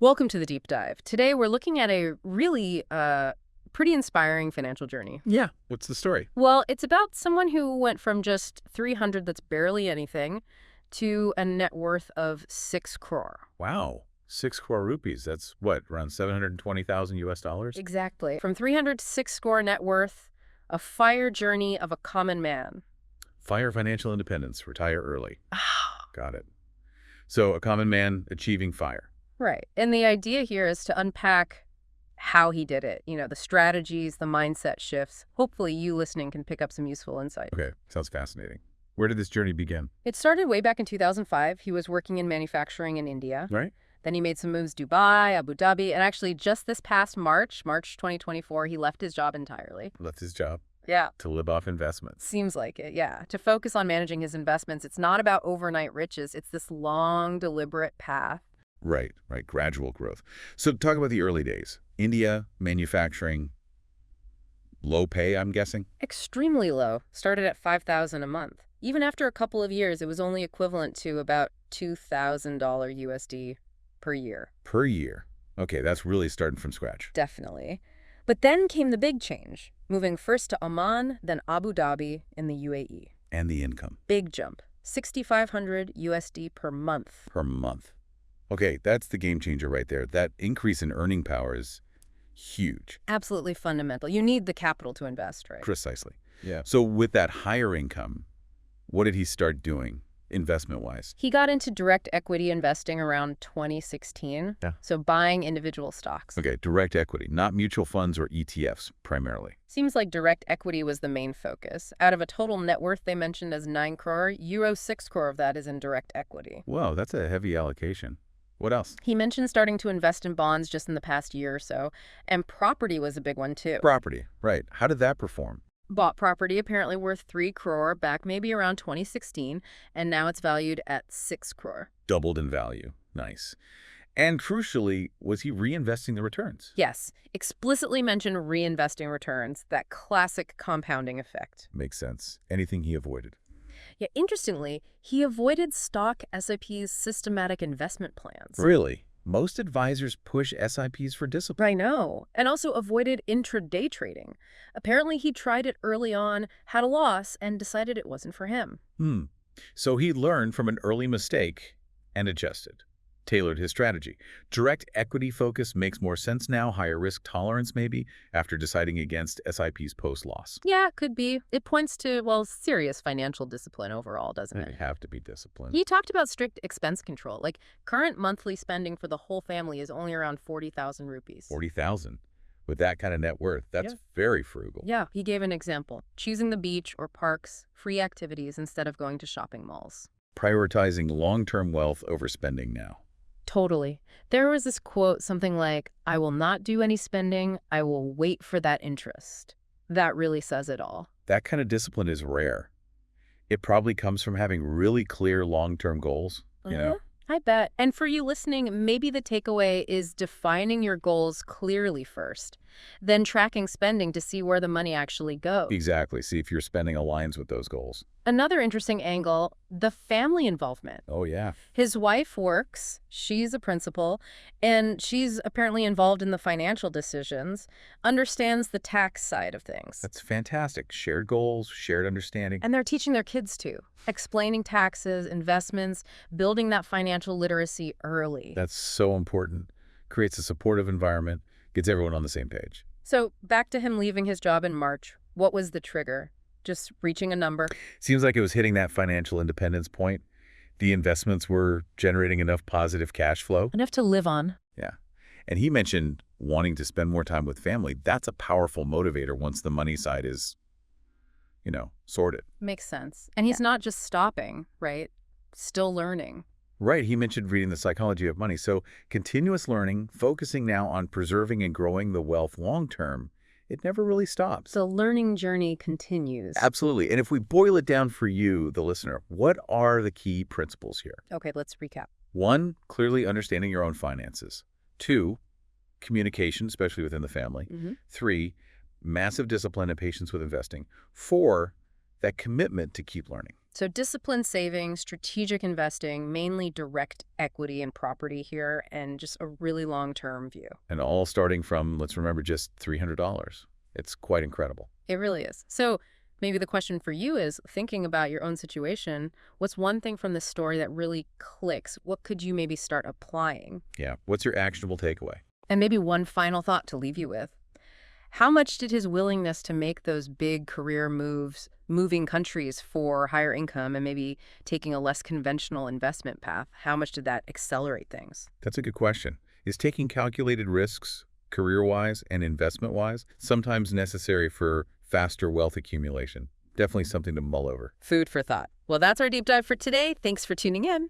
Welcome to the deep dive. Today we're looking at a really pretty inspiring financial journey. Yeah. What's the story? Well, it's about someone who went from just 300, that's barely anything, to a net worth of 6 crore. Wow. 6 crore rupees. That's what, around 720,000 US dollars? Exactly. From 300 to 6 crore net worth, a fire journey of a common man. Fire financial independence. Retire early. Got it. So a common man achieving fire. Right. And the idea here is to unpack how he did it, the strategies, the mindset shifts. Hopefully you listening can pick up some useful insight. Okay. Sounds fascinating. Where did this journey begin? It started way back in 2005. He was working in manufacturing in India. Right. Then he made some moves Dubai, Abu Dhabi, and actually just this past March 2024, he left his job entirely. Left his job. Yeah. To live off investments. Seems like it, yeah. To focus on managing his investments. It's not about overnight riches. It's this long, deliberate path. Right. Gradual growth. So talk about the early days. India, manufacturing, low pay, I'm guessing? Extremely low. Started at $5,000 a month. Even after a couple of years, it was only equivalent to about $2,000 USD per year. Per year. Okay, that's really starting from scratch. Definitely. But then came the big change, moving first to Oman, then Abu Dhabi in the UAE. And the income. Big jump. 6,500 USD per month. Per month. Okay, that's the game changer right there. That increase in earning power is huge. Absolutely fundamental. You need the capital to invest, right? Precisely. Yeah. So with that higher income, what did he start doing investment-wise? He got into direct equity investing around 2016. Yeah. So buying individual stocks. Okay, direct equity, not mutual funds or ETFs primarily. Seems like direct equity was the main focus. Out of a total net worth they mentioned as 9 crore, euro 6 crore of that is in direct equity. Whoa, that's a heavy allocation. What else? He mentioned starting to invest in bonds just in the past year or so, and property was a big one too. Property, right. How did that perform? Bought property apparently worth 3 crore back maybe around 2016, and now it's valued at 6 crore. Doubled in value. Nice. And crucially, was he reinvesting the returns? Yes, explicitly mentioned reinvesting returns, that classic compounding effect. Makes sense. Anything he avoided? Yeah, interestingly, he avoided stock SIP's systematic investment plans. Really? Most advisors push SIPs for discipline. I know. And also avoided intraday trading. Apparently he tried it early on, had a loss, and decided it wasn't for him. So he learned from an early mistake and adjusted. Tailored his strategy. Direct equity focus makes more sense now, higher risk tolerance maybe, after deciding against SIPs post-loss. Yeah, could be. It points to, well, serious financial discipline overall, doesn't it? You have to be disciplined. He talked about strict expense control. Like, current monthly spending for the whole family is only around 40,000 rupees. 40,000. With that kind of net worth, that's very frugal. Yeah, he gave an example. Choosing the beach or parks, free activities instead of going to shopping malls. Prioritizing long-term wealth over spending now. Totally. There was this quote, something like, "I will not do any spending. I will wait for that interest." That really says it all. That kind of discipline is rare. It probably comes from having really clear long-term goals, you know? I bet. And for you listening, maybe the takeaway is defining your goals clearly first, then tracking spending to see where the money actually goes. Exactly. See if your spending aligns with those goals. Another interesting angle, the family involvement. Oh, yeah. His wife works, she's a principal, and she's apparently involved in the financial decisions, understands the tax side of things. That's fantastic. Shared goals, shared understanding. And they're teaching their kids too, explaining taxes, investments, building that financial literacy early. That's so important. Creates a supportive environment, gets everyone on the same page. So back to him leaving his job in March. What was the trigger? Just reaching a number? Seems like it was hitting that financial independence point. The investments were generating enough positive cash flow. Enough to live on. Yeah. And he mentioned wanting to spend more time with family. That's a powerful motivator once the money side is, sorted. Makes sense. And he's not just stopping, right? Still learning. Right. He mentioned reading The Psychology of Money. So continuous learning, focusing now on preserving and growing the wealth long term, it never really stops. The learning journey continues. Absolutely. And if we boil it down for you, the listener, what are the key principles here? Okay, let's recap. 1, clearly understanding your own finances. 2, communication, especially within the family. 3, massive discipline and patience with investing. 4, that commitment to keep learning. So disciplined saving, strategic investing, mainly direct equity and property here, and just a really long-term view. And all starting from, let's remember, just $300. It's quite incredible. It really is. So maybe the question for you is, thinking about your own situation, what's one thing from this story that really clicks? What could you maybe start applying? Yeah. What's your actionable takeaway? And maybe one final thought to leave you with. How much did his willingness to make those big career moves, moving countries for higher income and maybe taking a less conventional investment path, how much did that accelerate things? That's a good question. Is taking calculated risks, career-wise and investment-wise, sometimes necessary for faster wealth accumulation? Definitely something to mull over. Food for thought. Well, that's our deep dive for today. Thanks for tuning in.